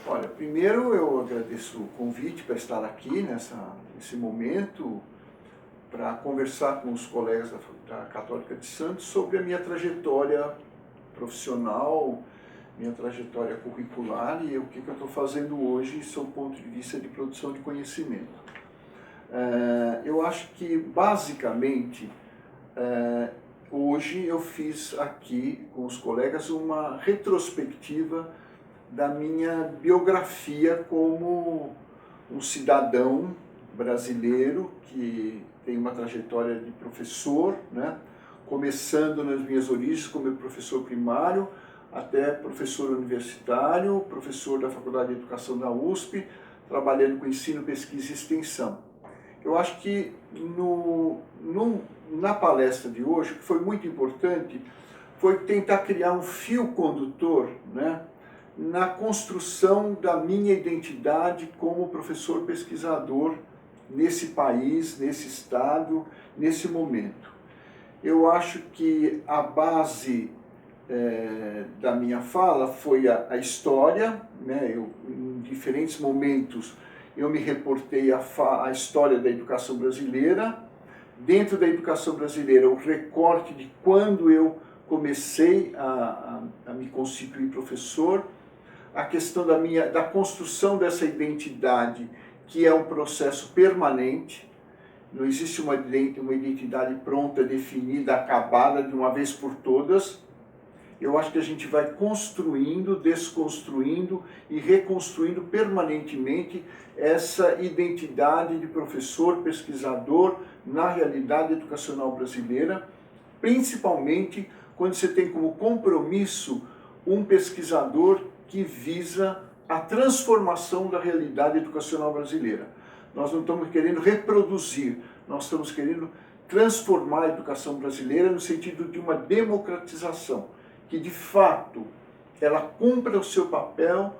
Olha, primeiro eu agradeço o convite para estar aqui nesse momento para conversar com os colegas da Católica de Santos sobre a minha trajetória profissional, minha trajetória curricular e o que eu estou fazendo hoje sob o ponto de vista de produção de conhecimento. Eu acho que, basicamente, hoje eu fiz aqui com os colegas uma retrospectiva da minha biografia como um cidadão brasileiro que tem uma trajetória de professor, né? Começando nas minhas origens como professor primário, até professor universitário, professor da Faculdade de Educação da USP, trabalhando com ensino, pesquisa e extensão. Eu acho que na palestra de hoje, o que foi muito importante foi tentar criar um fio condutor, né, na construção da minha identidade como professor pesquisador nesse país, nesse estado, nesse momento. Eu acho que a base da minha fala foi a história, né? Em diferentes momentos eu me reportei à história da educação brasileira. Dentro da educação brasileira, o recorte de quando eu comecei a me constituir professor, a questão da construção dessa identidade, que é um processo permanente. Não existe uma identidade pronta, definida, acabada de uma vez por todas. Eu acho que a gente vai construindo, desconstruindo e reconstruindo permanentemente essa identidade de professor, pesquisador na realidade educacional brasileira, principalmente quando você tem como compromisso um pesquisador que visa a transformação da realidade educacional brasileira. Nós não estamos querendo reproduzir, nós estamos querendo transformar a educação brasileira no sentido de uma democratização, que de fato ela cumpra o seu papel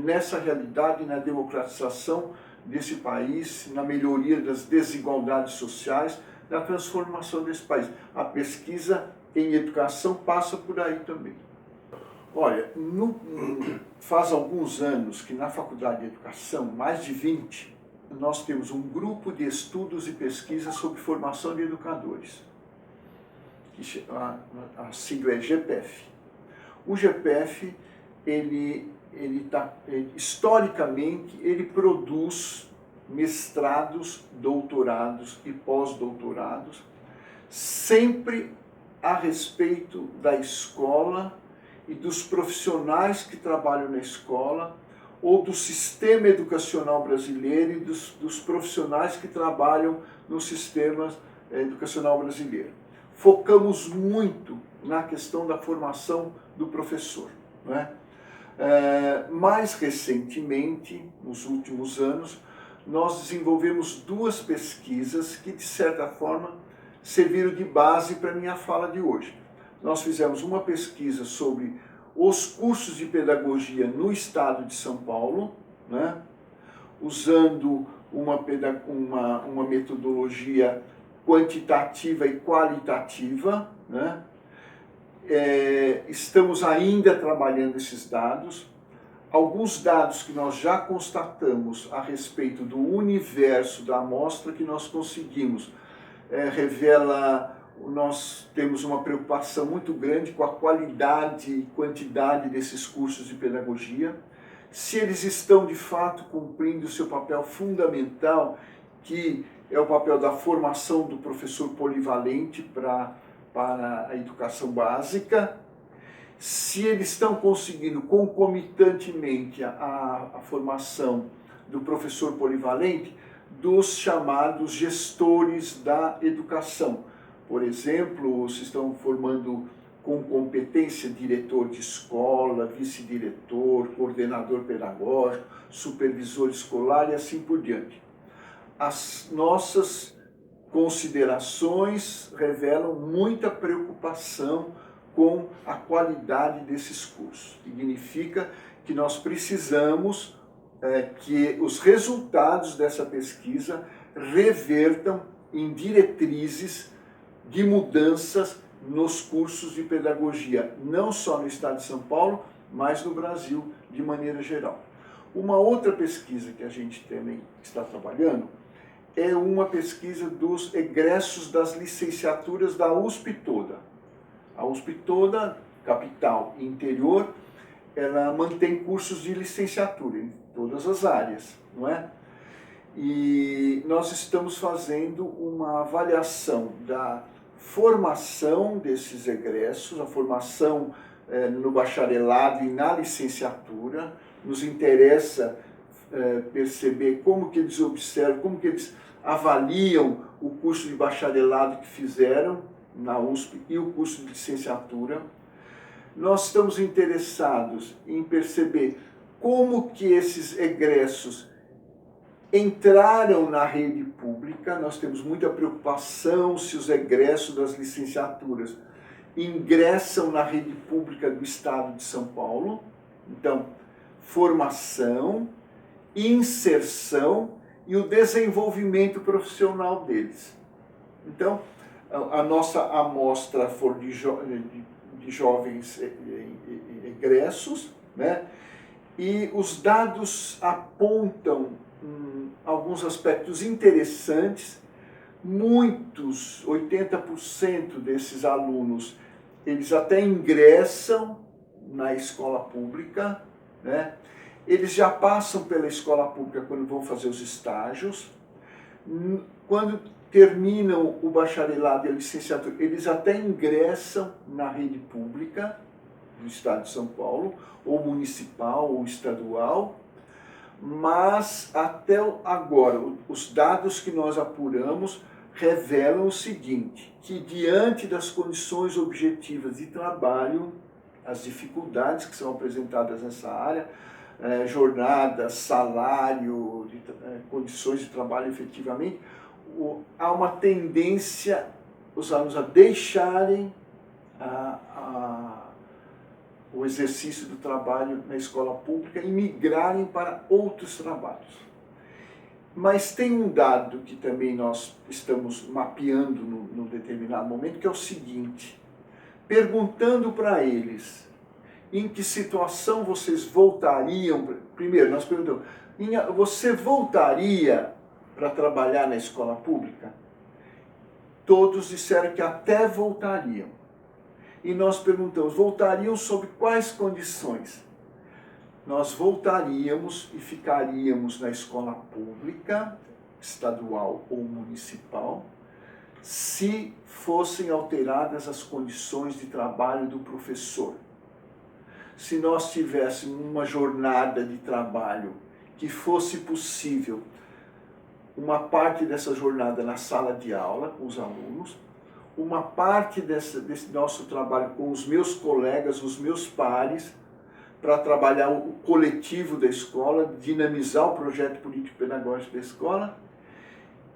nessa realidade, na democratização desse país, na melhoria das desigualdades sociais, na transformação desse país. A pesquisa em educação passa por aí também. Olha, faz alguns anos que na Faculdade de Educação, mais de 20, nós temos um grupo de estudos e pesquisa sobre formação de educadores. A sigla é GPEF. O GPEF, historicamente, ele produz mestrados, doutorados e pós-doutorados, sempre a respeito da escola e dos profissionais que trabalham na escola, ou do sistema educacional brasileiro e dos profissionais que trabalham no sistema educacional brasileiro. Focamos muito na questão da formação do professor, não é? Mais recentemente, nos últimos anos, nós desenvolvemos duas pesquisas que, de certa forma, serviram de base para a minha fala de hoje. Nós fizemos uma pesquisa sobre os cursos de pedagogia no estado de São Paulo, né, usando uma metodologia quantitativa e qualitativa, né. Estamos ainda trabalhando esses dados. Alguns dados que nós já constatamos a respeito do universo da amostra que nós conseguimos nós temos uma preocupação muito grande com a qualidade e quantidade desses cursos de pedagogia, se eles estão de fato cumprindo o seu papel fundamental, que é o papel da formação do professor polivalente para a educação básica, se eles estão conseguindo concomitantemente a formação do professor polivalente dos chamados gestores da educação. Por exemplo, se estão formando com competência diretor de escola, vice-diretor, coordenador pedagógico, supervisor escolar e assim por diante. As nossas considerações revelam muita preocupação com a qualidade desses cursos. Significa que nós precisamos que os resultados dessa pesquisa revertam em diretrizes de mudanças nos cursos de pedagogia, não só no estado de São Paulo, mas no Brasil de maneira geral. Uma outra pesquisa que a gente também está trabalhando é uma pesquisa dos egressos das licenciaturas da USP toda. A USP toda, capital e interior, ela mantém cursos de licenciatura em todas as áreas, não é? E nós estamos fazendo uma avaliação da formação desses egressos, a formação no bacharelado e na licenciatura. Nos interessa perceber como que eles observam, como que eles avaliam o curso de bacharelado que fizeram na USP e o curso de licenciatura. Nós estamos interessados em perceber como que esses egressos entraram na rede pública. Nós temos muita preocupação se os egressos das licenciaturas ingressam na rede pública do Estado de São Paulo. Então, formação, inserção e o desenvolvimento profissional deles. Então, a nossa amostra for de jovens egressos, né? E os dados apontam alguns aspectos interessantes. Muitos, 80% desses alunos, eles até ingressam na escola pública, né? Eles já passam pela escola pública quando vão fazer os estágios. Quando terminam o bacharelado e a licenciatura, eles até ingressam na rede pública do Estado de São Paulo, ou municipal, ou estadual, mas até agora, os dados que nós apuramos revelam o seguinte, que diante das condições objetivas de trabalho, as dificuldades que são apresentadas nessa área, jornada, salário, condições de trabalho efetivamente, há uma tendência os alunos a deixarem o exercício do trabalho na escola pública e migrarem para outros trabalhos. Mas tem um dado que também nós estamos mapeando num determinado momento, que é o seguinte, perguntando para eles em que situação vocês voltariam. Primeiro, nós perguntamos, você voltaria para trabalhar na escola pública? Todos disseram que até voltariam. E nós perguntamos, voltariam sob quais condições? Nós voltaríamos e ficaríamos na escola pública, estadual ou municipal, se fossem alteradas as condições de trabalho do professor. Se nós tivéssemos uma jornada de trabalho que fosse possível uma parte dessa jornada na sala de aula com os alunos, uma parte desse nosso trabalho com os meus colegas, os meus pares, para trabalhar o coletivo da escola, dinamizar o projeto político-pedagógico da escola,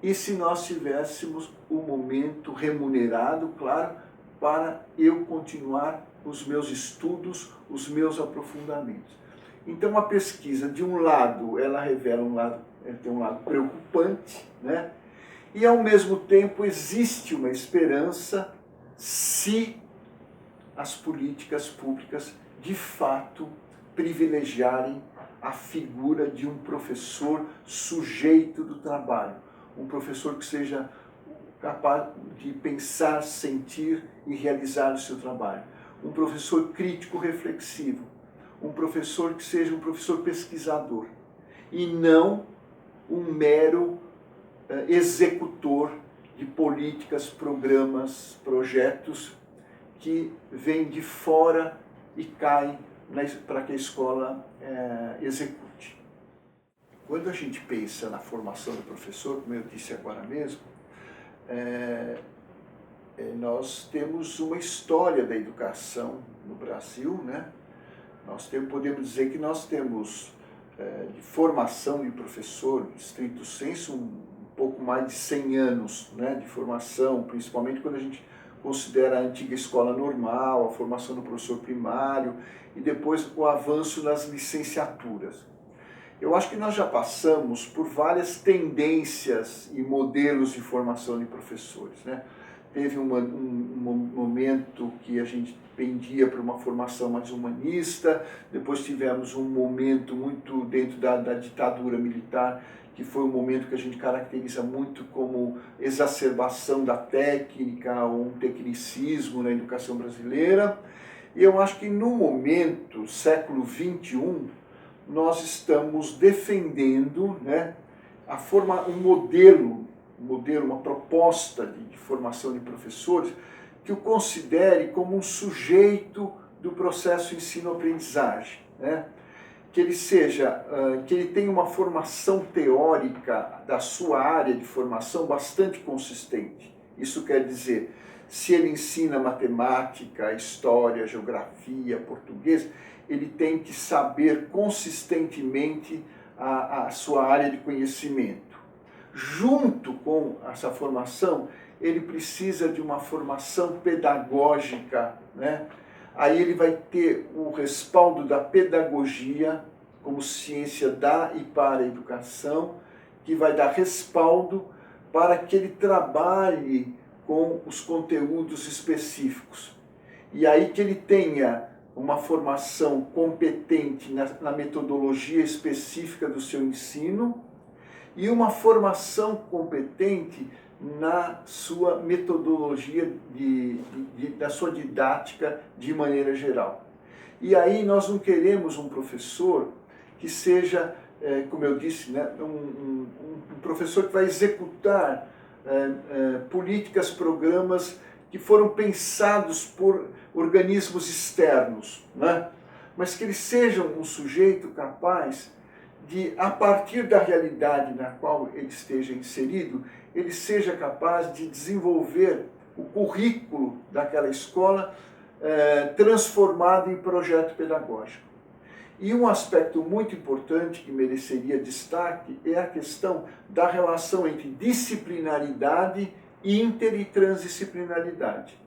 e se nós tivéssemos um momento remunerado, claro, para eu continuar os meus estudos, os meus aprofundamentos. Então a pesquisa, de um lado, ela revela tem um lado preocupante, né? E ao mesmo tempo existe uma esperança se as políticas públicas de fato privilegiarem a figura de um professor sujeito do trabalho, um professor que seja capaz de pensar, sentir e realizar o seu trabalho, um professor crítico reflexivo, um professor que seja um professor pesquisador e não um mero executor de políticas, programas, projetos que vêm de fora e caem para que a escola execute. Quando a gente pensa na formação do professor, como eu disse agora mesmo, nós temos uma história da educação no Brasil, né? Podemos dizer que nós temos de formação de professor, estrito sensu, um pouco mais de 100 anos, né, de formação, principalmente quando a gente considera a antiga escola normal, a formação do professor primário e depois o avanço nas licenciaturas. Eu acho que nós já passamos por várias tendências e modelos de formação de professores, né? Teve um momento que a gente pendia para uma formação mais humanista, depois tivemos um momento muito dentro da ditadura militar, que foi um momento que a gente caracteriza muito como exacerbação da técnica, ou um tecnicismo na educação brasileira. E eu acho que no momento, século XXI, nós estamos defendendo, né, um modelo, uma proposta de formação de professores que o considere como um sujeito do processo ensino-aprendizagem, né? Que ele tenha uma formação teórica da sua área de formação bastante consistente. Isso quer dizer, se ele ensina matemática, história, geografia, português, ele tem que saber consistentemente a sua área de conhecimento. Junto com essa formação, ele precisa de uma formação pedagógica, né? Aí ele vai ter o respaldo da pedagogia como ciência da e para a educação, que vai dar respaldo para que ele trabalhe com os conteúdos específicos. E aí que ele tenha uma formação competente na metodologia específica do seu ensino e uma formação competente na sua metodologia, da sua didática de maneira geral. E aí nós não queremos um professor que seja, como eu disse, né, um professor que vai executar políticas, programas que foram pensados por organismos externos, né? Mas que ele seja um sujeito capaz de, a partir da realidade na qual ele esteja inserido, ele seja capaz de desenvolver o currículo daquela escola transformado em projeto pedagógico. E um aspecto muito importante que mereceria destaque é a questão da relação entre disciplinaridade, inter e transdisciplinaridade.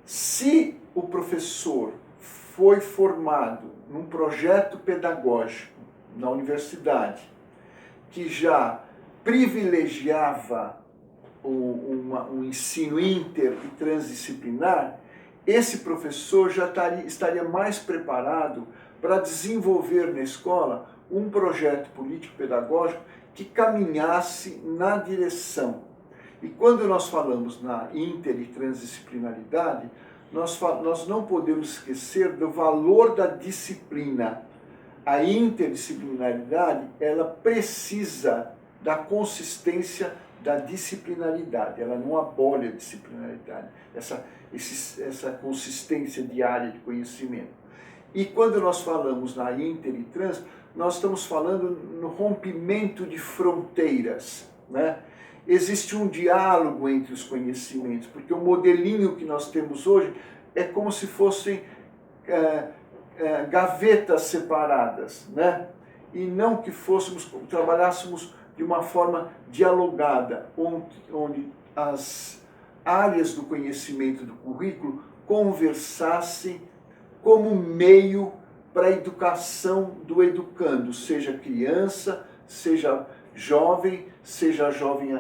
Se o professor foi formado num projeto pedagógico na universidade que já privilegiava um ensino inter e transdisciplinar, esse professor já estaria mais preparado para desenvolver na escola um projeto político-pedagógico que caminhasse na direção. E quando nós falamos na inter e transdisciplinaridade, nós não podemos esquecer do valor da disciplina. A interdisciplinaridade, ela precisa da consistência da disciplinaridade, ela não abole a disciplinaridade, essa consistência de área de conhecimento. E quando nós falamos na inter e trans, nós estamos falando no rompimento de fronteiras, né? Existe um diálogo entre os conhecimentos, porque o modelinho que nós temos hoje é como se fossem gavetas separadas, né? E não que trabalhássemos de uma forma dialogada, onde as áreas do conhecimento do currículo conversassem como meio para a educação do educando, seja criança, seja jovem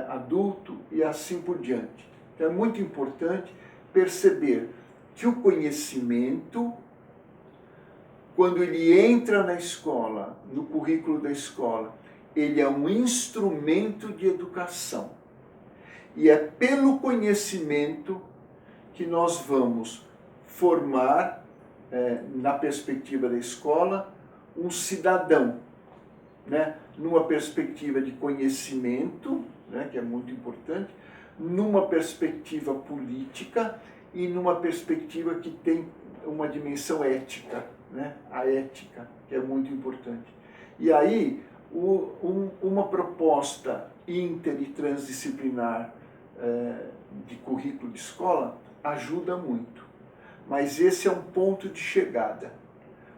adulto e assim por diante. Então é muito importante perceber que o conhecimento, quando ele entra na escola, no currículo da escola, ele é um instrumento de educação. E é pelo conhecimento que nós vamos formar, na perspectiva da escola, um cidadão, né? Numa perspectiva de conhecimento, né? Que é muito importante, numa perspectiva política e numa perspectiva que tem uma dimensão ética, né? A ética, que é muito importante. E aí, uma proposta inter e transdisciplinar de currículo de escola ajuda muito. Mas esse é um ponto de chegada.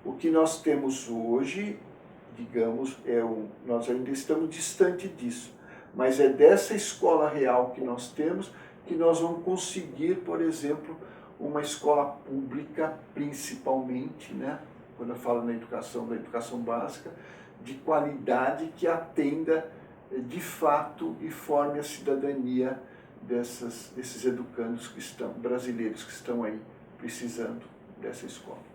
O que nós temos hoje, digamos, nós ainda estamos distante disso. Mas é dessa escola real que nós temos que nós vamos conseguir, por exemplo, uma escola pública, principalmente, né, quando eu falo na educação, da educação básica, de qualidade que atenda de fato e forme a cidadania desses educandos que estão, brasileiros que estão aí precisando dessa escola.